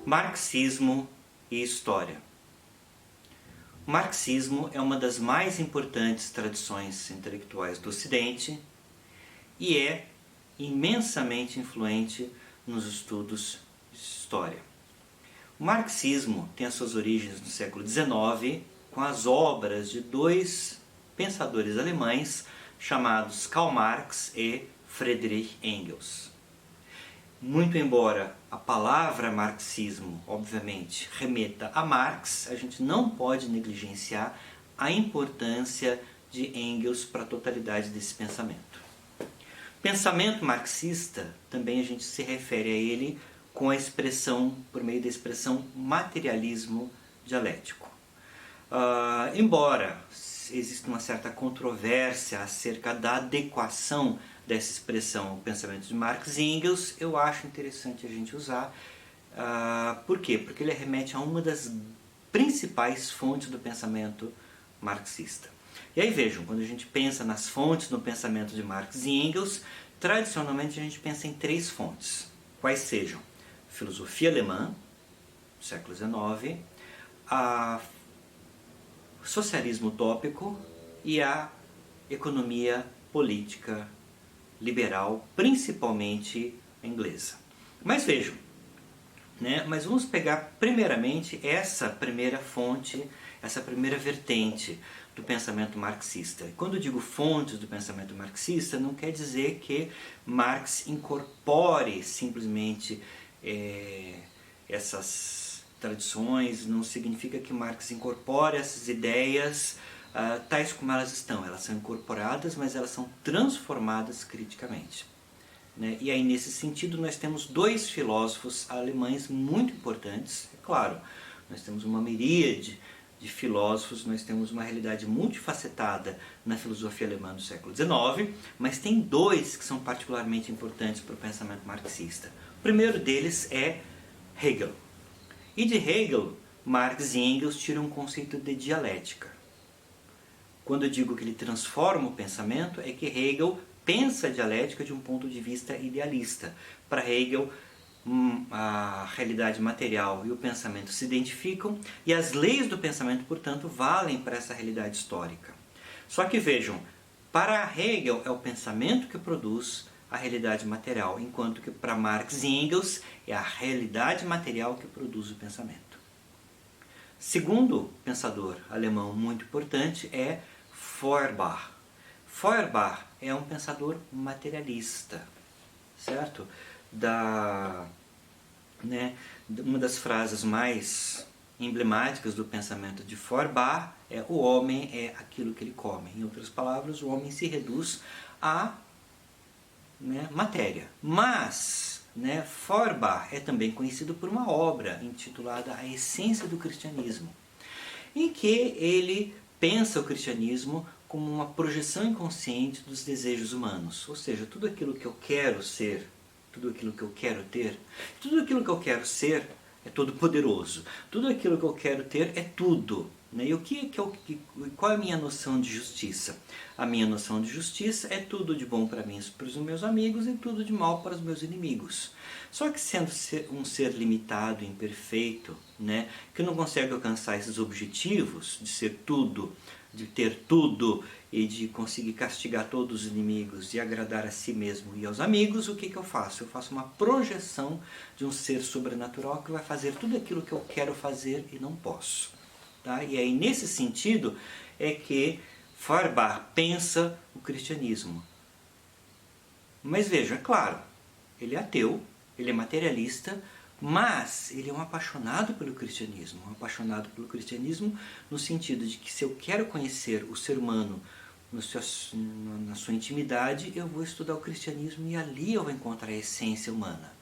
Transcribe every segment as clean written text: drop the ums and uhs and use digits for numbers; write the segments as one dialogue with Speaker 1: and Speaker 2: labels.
Speaker 1: Marxismo e história. O marxismo é uma das mais importantes tradições intelectuais do Ocidente e é imensamente influente nos estudos de história. O marxismo tem as suas origens no século XIX, com as obras de dois pensadores alemães chamados Karl Marx e Friedrich Engels. Muito embora a palavra marxismo, obviamente, remeta a Marx, a gente não pode negligenciar a importância de Engels para a totalidade desse pensamento. Pensamento marxista, também a gente se refere a ele com a expressão, por meio da expressão materialismo dialético. Embora exista uma certa controvérsia acerca da adequação dessa expressão ao pensamento de Marx e Engels, eu acho interessante a gente usar. Por quê? Porque ele remete a uma das principais fontes do pensamento marxista. E aí vejam, quando a gente pensa nas fontes do pensamento de Marx e Engels, tradicionalmente a gente pensa em três fontes, quais sejam filosofia alemã, do século XIX, a socialismo utópico e a economia política liberal, principalmente inglesa. Mas vejam, mas vamos pegar primeiramente essa primeira fonte, essa primeira vertente do pensamento marxista. E quando eu digo fontes do pensamento marxista, não quer dizer que Marx incorpore simplesmente essas tradições, não significa que Marx incorpore essas ideias tais como elas estão. Elas são incorporadas, mas elas são transformadas criticamente. E aí, nesse sentido, nós temos dois filósofos alemães muito importantes. É claro, nós temos uma miríade de filósofos, nós temos uma realidade multifacetada na filosofia alemã do século XIX, mas tem dois que são particularmente importantes para o pensamento marxista. O primeiro deles é Hegel. E de Hegel, Marx e Engels tiram um conceito de dialética. Quando eu digo que ele transforma o pensamento, é que Hegel pensa a dialética de um ponto de vista idealista. Para Hegel, a realidade material e o pensamento se identificam e as leis do pensamento, portanto, valem para essa realidade histórica. Só que vejam, para Hegel é o pensamento que produz a realidade material, enquanto que para Marx e Engels é a realidade material que produz o pensamento. Segundo pensador alemão muito importante é Feuerbach. Feuerbach é um pensador materialista, certo? Uma das frases mais emblemáticas do pensamento de Feuerbach é: o homem é aquilo que ele come. Em outras palavras, o homem se reduz à matéria. Mas Feuerbach é também conhecido por uma obra intitulada A Essência do Cristianismo, em que ele pensa o cristianismo como uma projeção inconsciente dos desejos humanos. Ou seja, tudo aquilo que eu quero ser, tudo aquilo que eu quero ter, tudo aquilo que eu quero ser é todo poderoso. Tudo aquilo que eu quero ter é tudo. E qual é a minha noção de justiça? A minha noção de justiça é tudo de bom para mim e para os meus amigos e tudo de mal para os meus inimigos. Só que sendo um ser limitado, imperfeito, que não consegue alcançar esses objetivos de ser tudo, de ter tudo e de conseguir castigar todos os inimigos, de agradar a si mesmo e aos amigos, o que eu faço? Eu faço uma projeção de um ser sobrenatural que vai fazer tudo aquilo que eu quero fazer e não posso. Tá? E aí, nesse sentido, é que Feuerbach pensa o cristianismo. Mas veja, é claro, ele é ateu, ele é materialista, mas ele é um apaixonado pelo cristianismo. Um apaixonado pelo cristianismo no sentido de que se eu quero conhecer o ser humano na sua intimidade, eu vou estudar o cristianismo e ali eu vou encontrar a essência humana.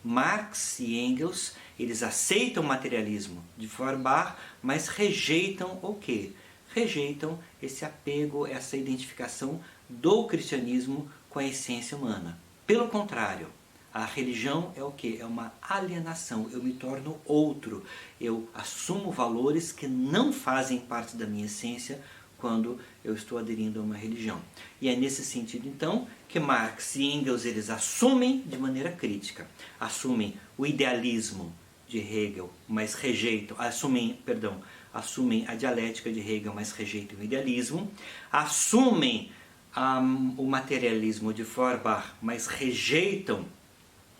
Speaker 1: Marx e Engels, eles aceitam o materialismo de Feuerbach, mas rejeitam o quê? Rejeitam esse apego, essa identificação do cristianismo com a essência humana. Pelo contrário, a religião é o quê? É uma alienação. Eu me torno outro. Eu assumo valores que não fazem parte da minha essência quando eu estou aderindo a uma religião. E é nesse sentido, então, que Marx e Engels eles assumem de maneira crítica. Assumem o idealismo de Hegel, mas assumem a dialética de Hegel, mas rejeitam o idealismo, assumem o materialismo de Feuerbach, mas rejeitam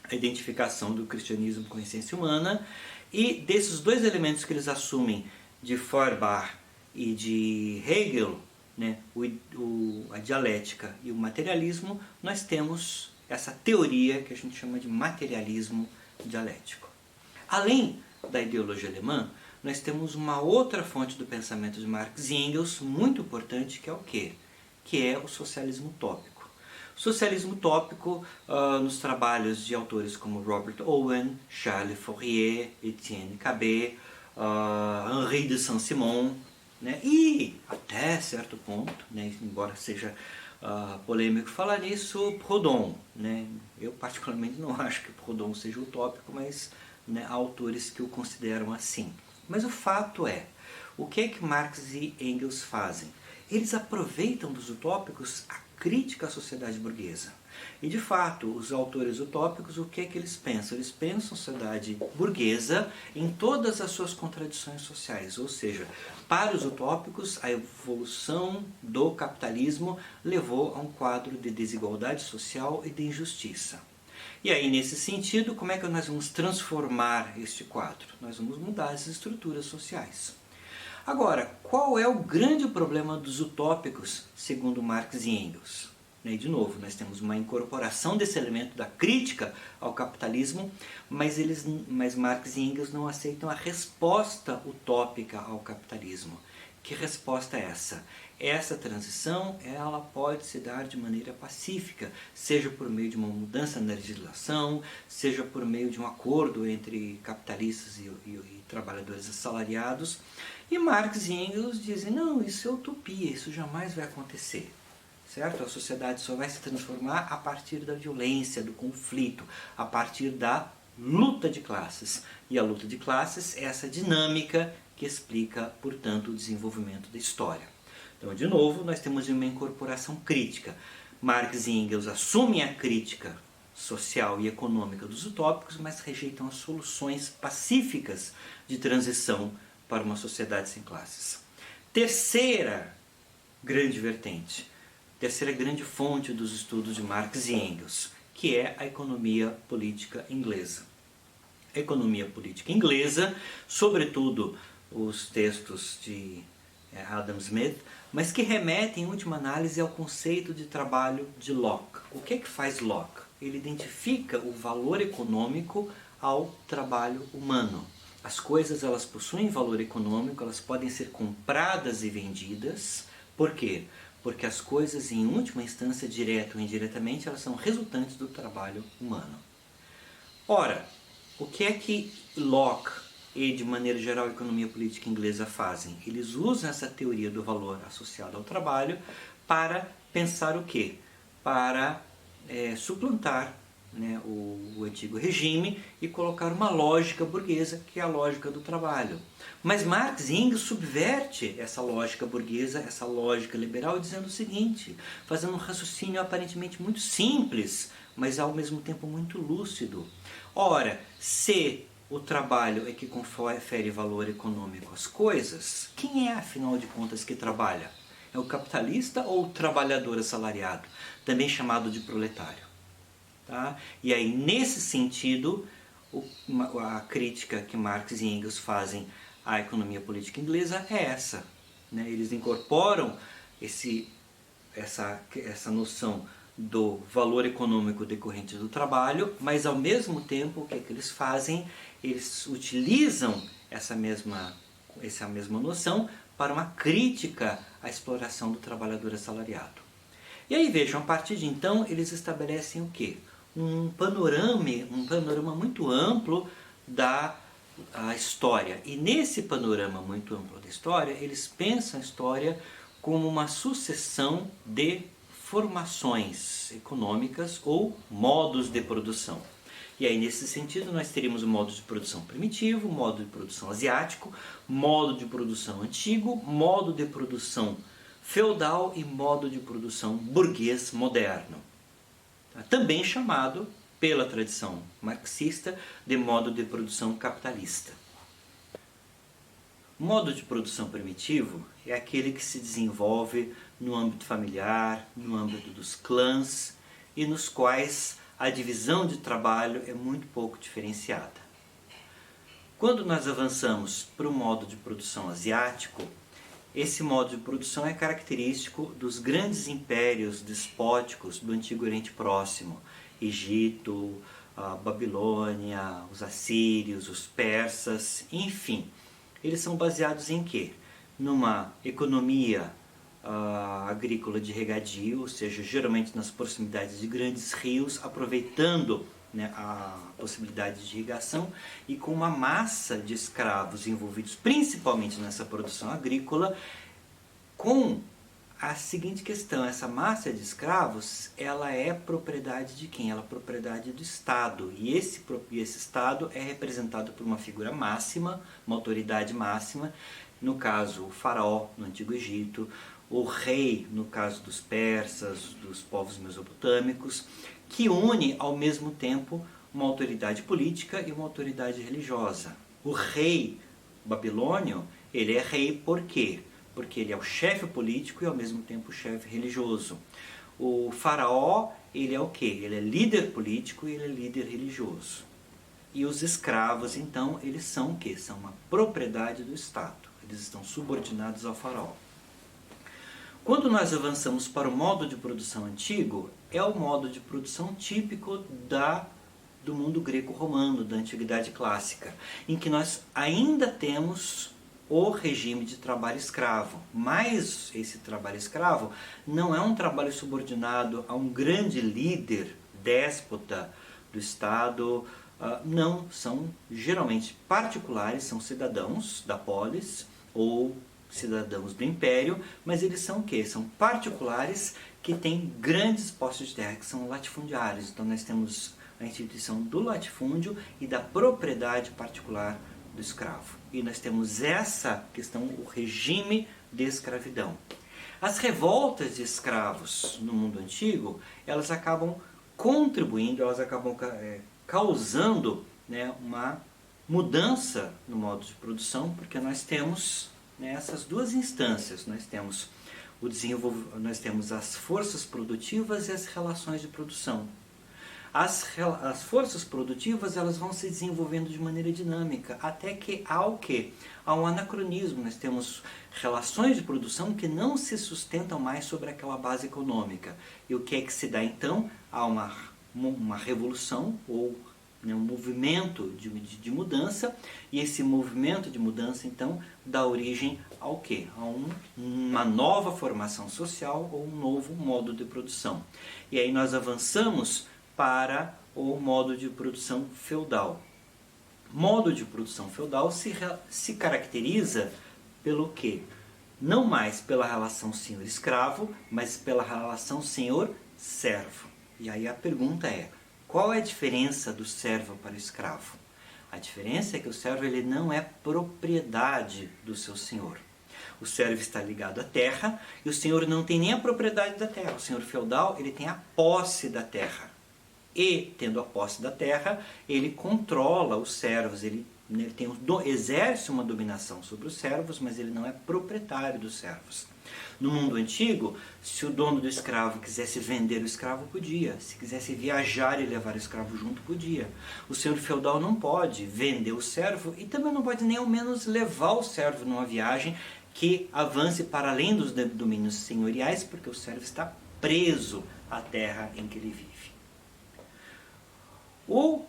Speaker 1: a identificação do cristianismo com a essência humana, e desses dois elementos que eles assumem de Feuerbach e de Hegel, né, a dialética e o materialismo, nós temos essa teoria que a gente chama de materialismo dialético. Além da ideologia alemã, nós temos uma outra fonte do pensamento de Marx e Engels muito importante, que é o quê? Que é o socialismo utópico. O socialismo utópico, nos trabalhos de autores como Robert Owen, Charles Fourier, Etienne Cabet, Henri de Saint-Simon, né? E até certo ponto, né, embora seja polêmico falar nisso, Proudhon, né? Eu particularmente não acho que Proudhon seja utópico, mas, né, há autores que o consideram assim. Mas o fato é, o que é que Marx e Engels fazem? Eles aproveitam dos utópicos a crítica à sociedade burguesa. E de fato, os autores utópicos, o que é que eles pensam? Eles pensam a sociedade burguesa em todas as suas contradições sociais. Ou seja, para os utópicos, a evolução do capitalismo levou a um quadro de desigualdade social e de injustiça. E aí, nesse sentido, como é que nós vamos transformar este quadro? Nós vamos mudar as estruturas sociais. Agora, qual é o grande problema dos utópicos, segundo Marx e Engels? E de novo, nós temos uma incorporação desse elemento da crítica ao capitalismo, mas Marx e Engels não aceitam a resposta utópica ao capitalismo. Que resposta é essa? Essa transição, ela pode se dar de maneira pacífica, seja por meio de uma mudança na legislação, seja por meio de um acordo entre capitalistas e trabalhadores assalariados. E Marx e Engels dizem, não, isso é utopia, isso jamais vai acontecer. Certo? A sociedade só vai se transformar a partir da violência, do conflito, a partir da luta de classes. E a luta de classes é essa dinâmica que explica, portanto, o desenvolvimento da história. Então, de novo, nós temos uma incorporação crítica. Marx e Engels assumem a crítica social e econômica dos utópicos, mas rejeitam as soluções pacíficas de transição para uma sociedade sem classes. Terceira grande vertente. Terceira grande fonte dos estudos de Marx e Engels, que é a economia política inglesa. A economia política inglesa, sobretudo os textos de Adam Smith, mas que remetem, em última análise, ao conceito de trabalho de Locke. O que é que faz Locke? Ele identifica o valor econômico ao trabalho humano. As coisas, elas possuem valor econômico, elas podem ser compradas e vendidas. Por quê? Porque as coisas, em última instância, direto ou indiretamente, elas são resultantes do trabalho humano. Ora, o que é que Locke e, de maneira geral, a economia política inglesa fazem? Eles usam essa teoria do valor associado ao trabalho para pensar o quê? Para suplantar, né, o antigo regime e colocar uma lógica burguesa, que é a lógica do trabalho. Mas Marx e Engels subverte essa lógica burguesa, essa lógica liberal, dizendo o seguinte, fazendo um raciocínio aparentemente muito simples, mas ao mesmo tempo muito lúcido. Ora, se o trabalho é que confere valor econômico às coisas, quem é, afinal de contas, que trabalha? É o capitalista ou o trabalhador assalariado, também chamado de proletário? Tá? E aí, nesse sentido, a crítica que Marx e Engels fazem à economia política inglesa é essa. Né? Eles incorporam essa noção do valor econômico decorrente do trabalho, mas ao mesmo tempo, o que é que eles fazem? Eles utilizam essa mesma noção para uma crítica à exploração do trabalhador assalariado. E aí vejam, a partir de então, eles estabelecem o quê? Um panorama muito amplo da história. E nesse panorama muito amplo da história, eles pensam a história como uma sucessão de formações econômicas ou modos de produção. E aí, nesse sentido, nós teríamos o modo de produção primitivo, modo de produção asiático, modo de produção antigo, modo de produção feudal e modo de produção burguês moderno. Também chamado pela tradição marxista de modo de produção capitalista. O modo de produção primitivo é aquele que se desenvolve no âmbito familiar, no âmbito dos clãs e nos quais a divisão de trabalho é muito pouco diferenciada. Quando nós avançamos para o modo de produção asiático, esse modo de produção é característico dos grandes impérios despóticos do Antigo Oriente Próximo, Egito, a Babilônia, os assírios, os persas, enfim. Eles são baseados em quê? Numa economia agrícola de regadio, ou seja, geralmente nas proximidades de grandes rios, aproveitando, né, a possibilidade de irrigação, e com uma massa de escravos envolvidos principalmente nessa produção agrícola, com a seguinte questão: essa massa de escravos, ela é propriedade de quem? Ela é propriedade do Estado, e esse Estado é representado por uma figura máxima, uma autoridade máxima, no caso o faraó no Antigo Egito, o rei no caso dos persas, dos povos mesopotâmicos, que une ao mesmo tempo uma autoridade política e uma autoridade religiosa. O rei babilônio, ele é rei por quê? Porque ele é o chefe político e ao mesmo tempo o chefe religioso. O faraó, ele é o quê? Ele é líder político e ele é líder religioso. E os escravos, então, eles são o quê? São uma propriedade do Estado. Eles estão subordinados ao faraó. Quando nós avançamos para o modo de produção antigo, é o modo de produção típico do mundo greco-romano, da Antiguidade Clássica, em que nós ainda temos o regime de trabalho escravo. Mas esse trabalho escravo não é um trabalho subordinado a um grande líder, déspota do Estado. Não, são geralmente particulares, são cidadãos da polis ou cidadãos do império, mas eles são o quê? São particulares que têm grandes posses de terra, que são latifundiários. Então nós temos a instituição do latifúndio e da propriedade particular do escravo. E nós temos essa questão, o regime de escravidão. As revoltas de escravos no mundo antigo, elas acabam contribuindo, elas acabam causando, né, uma mudança no modo de produção, porque nós temos, né, essas duas instâncias. Nós temos nós temos as forças produtivas e as relações de produção. As forças produtivas, elas vão se desenvolvendo de maneira dinâmica, até que há o quê? Há um anacronismo. Nós temos relações de produção que não se sustentam mais sobre aquela base econômica. E o que é que se dá então? Há uma revolução, ou, né, um movimento de mudança, e esse movimento de mudança então dá origem ao quê? A uma nova formação social ou um novo modo de produção. E aí nós avançamos para o modo de produção feudal. Modo de produção feudal se caracteriza pelo quê? Não mais pela relação senhor-escravo, mas pela relação senhor-servo. E aí a pergunta é: qual é a diferença do servo para o escravo? A diferença é que o servo, ele não é propriedade do seu senhor. O servo está ligado à terra e o senhor não tem nem a propriedade da terra. O senhor feudal, ele tem a posse da terra. E, tendo a posse da terra, ele controla os servos, ele exerce uma dominação sobre os servos, mas ele não é proprietário dos servos. No mundo antigo, se o dono do escravo quisesse vender o escravo, podia. Se quisesse viajar e levar o escravo junto, podia. O senhor feudal não pode vender o servo e também não pode nem ao menos levar o servo numa viagem que avance para além dos domínios senhoriais, porque o servo está preso à terra em que ele vive. O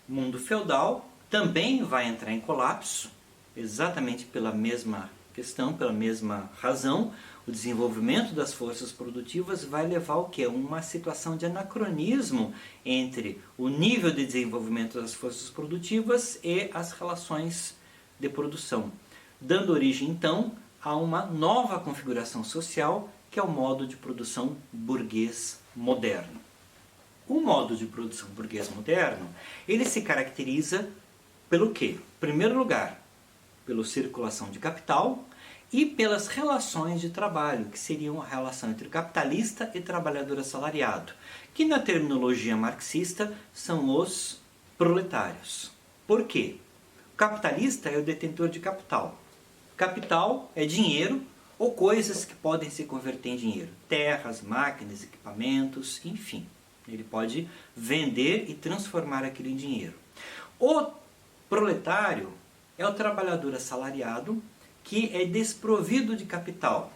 Speaker 1: mundo feudal também vai entrar em colapso, exatamente pela mesma questão, pela mesma razão. O desenvolvimento das forças produtivas vai levar ao quê? Uma situação de anacronismo entre o nível de desenvolvimento das forças produtivas e as relações de produção, dando origem então a uma nova configuração social, que é o modo de produção burguês moderno. O modo de produção burguês moderno, ele se caracteriza pelo quê? Em primeiro lugar, pela circulação de capital e pelas relações de trabalho, que seriam a relação entre capitalista e trabalhador assalariado, que na terminologia marxista são os proletários. Por quê? O capitalista é o detentor de capital. Capital é dinheiro ou coisas que podem se converter em dinheiro. Terras, máquinas, equipamentos, enfim. Ele pode vender e transformar aquilo em dinheiro. O proletário é o trabalhador assalariado que é desprovido de capital.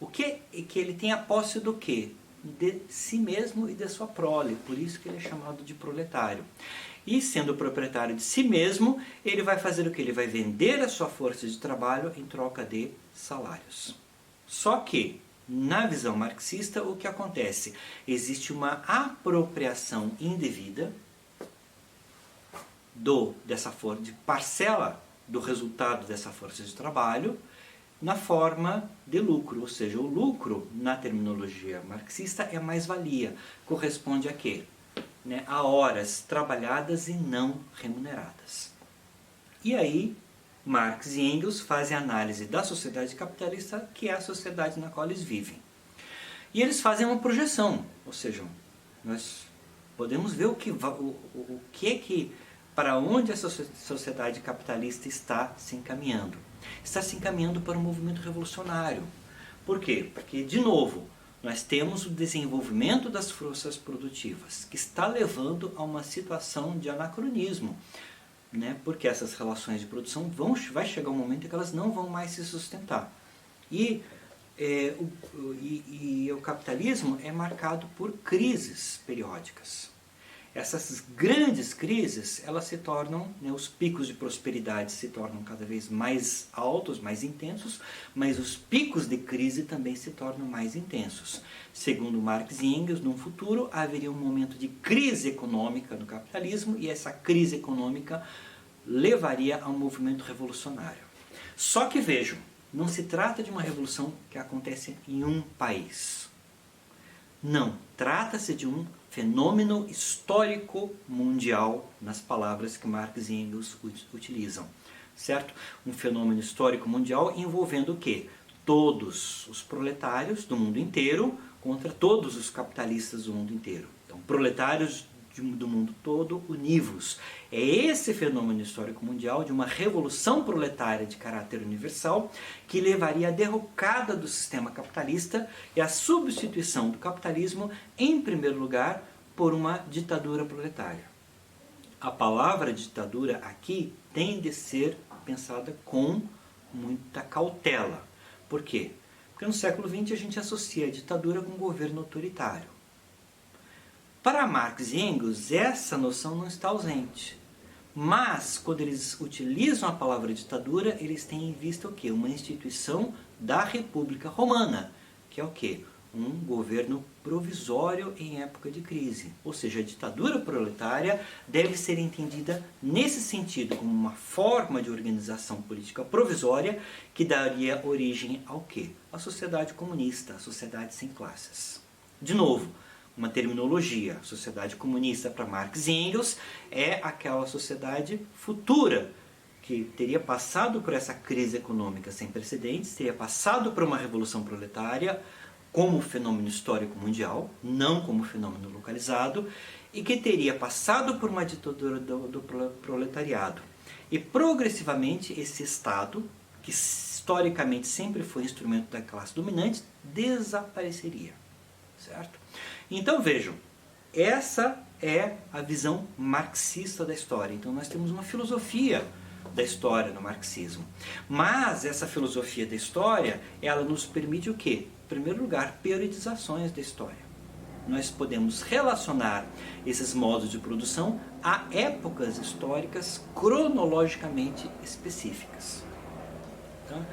Speaker 1: O que é que ele tem a posse do quê? De si mesmo e de sua prole. Por isso que ele é chamado de proletário. E sendo proprietário de si mesmo, ele vai fazer o que? Ele vai vender a sua força de trabalho em troca de salários. Só que, na visão marxista, o que acontece? Existe uma apropriação indevida de parcela do resultado dessa força de trabalho na forma de lucro, ou seja, o lucro, na terminologia marxista, é mais-valia. Corresponde a quê? A horas trabalhadas e não remuneradas. E aí, Marx e Engels fazem a análise da sociedade capitalista, que é a sociedade na qual eles vivem. E eles fazem uma projeção, ou seja, nós podemos ver para onde a sociedade capitalista está se encaminhando. Está se encaminhando para um movimento revolucionário. Por quê? Porque, de novo, nós temos o desenvolvimento das forças produtivas, que está levando a uma situação de anacronismo, porque essas relações de produção vai chegar um momento em que elas não vão mais se sustentar. E o capitalismo é marcado por crises periódicas. Essas grandes crises, elas se tornam, os picos de prosperidade se tornam cada vez mais altos, mais intensos, mas os picos de crise também se tornam mais intensos. Segundo Marx e Engels, no futuro haveria um momento de crise econômica no capitalismo e essa crise econômica levaria a um movimento revolucionário. Só que vejam, não se trata de uma revolução que acontece em um país. Não, trata-se de um fenômeno histórico mundial, nas palavras que Marx e Engels utilizam, certo? Um fenômeno histórico mundial envolvendo o quê? Todos os proletários do mundo inteiro contra todos os capitalistas do mundo inteiro. Então, proletários do mundo todo univos. É esse fenômeno histórico mundial de uma revolução proletária de caráter universal que levaria à derrocada do sistema capitalista e à substituição do capitalismo, em primeiro lugar, por uma ditadura proletária. A palavra ditadura aqui tem de ser pensada com muita cautela. Por quê? Porque no século XX a gente associa a ditadura com governo autoritário. Para Marx e Engels, essa noção não está ausente. Mas, quando eles utilizam a palavra ditadura, eles têm em vista o quê? Uma instituição da República Romana, que é o quê? Um governo provisório em época de crise. Ou seja, a ditadura proletária deve ser entendida nesse sentido, como uma forma de organização política provisória que daria origem ao quê? A sociedade comunista, a sociedade sem classes. De novo, uma terminologia, sociedade comunista para Marx e Engels é aquela sociedade futura que teria passado por essa crise econômica sem precedentes, teria passado por uma revolução proletária como fenômeno histórico mundial, não como fenômeno localizado, e que teria passado por uma ditadura do proletariado. E progressivamente esse Estado, que historicamente sempre foi instrumento da classe dominante, desapareceria. Certo? Então vejam, essa é a visão marxista da história. Então nós temos uma filosofia da história no marxismo. Mas essa filosofia da história, ela nos permite o quê? Em primeiro lugar, periodizações da história. Nós podemos relacionar esses modos de produção a épocas históricas cronologicamente específicas. Então,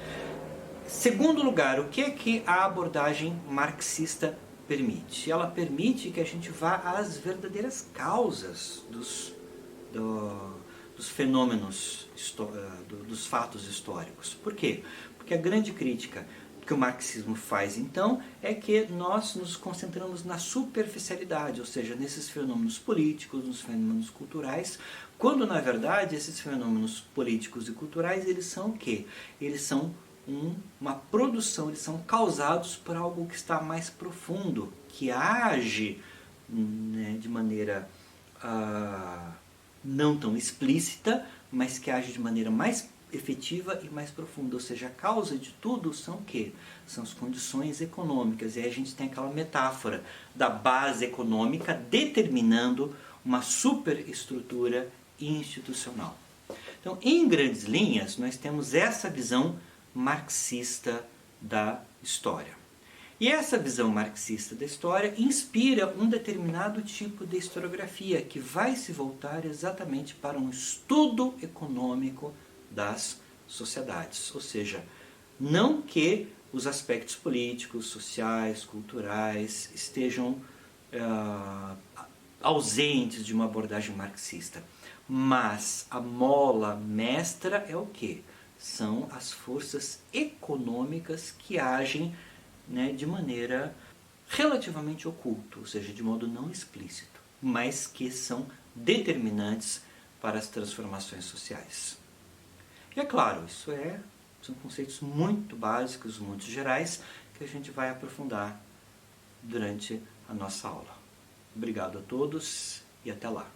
Speaker 1: segundo lugar, o que é que a abordagem marxista permite? Ela permite que a gente vá às verdadeiras causas dos fenômenos, dos fatos históricos. Por quê? Porque a grande crítica que o marxismo faz, então, é que nós nos concentramos na superficialidade, ou seja, nesses fenômenos políticos, nos fenômenos culturais, quando, na verdade, esses fenômenos políticos e culturais, eles são o quê? Eles são uma produção, eles são causados por algo que está mais profundo, que age, né, de maneira não tão explícita, mas que age de maneira mais efetiva e mais profunda. Ou seja, a causa de tudo são o quê? São as condições econômicas. E aí a gente tem aquela metáfora da base econômica determinando uma superestrutura institucional. Então, em grandes linhas, nós temos essa visão marxista da história. E essa visão marxista da história inspira um determinado tipo de historiografia que vai se voltar exatamente para um estudo econômico das sociedades. Ou seja, não que os aspectos políticos, sociais, culturais estejam ausentes de uma abordagem marxista, mas a mola mestra é o quê? São as forças econômicas que agem, né, de maneira relativamente oculta, ou seja, de modo não explícito, mas que são determinantes para as transformações sociais. E é claro, são conceitos muito básicos, muito gerais, que a gente vai aprofundar durante a nossa aula. Obrigado a todos e até lá.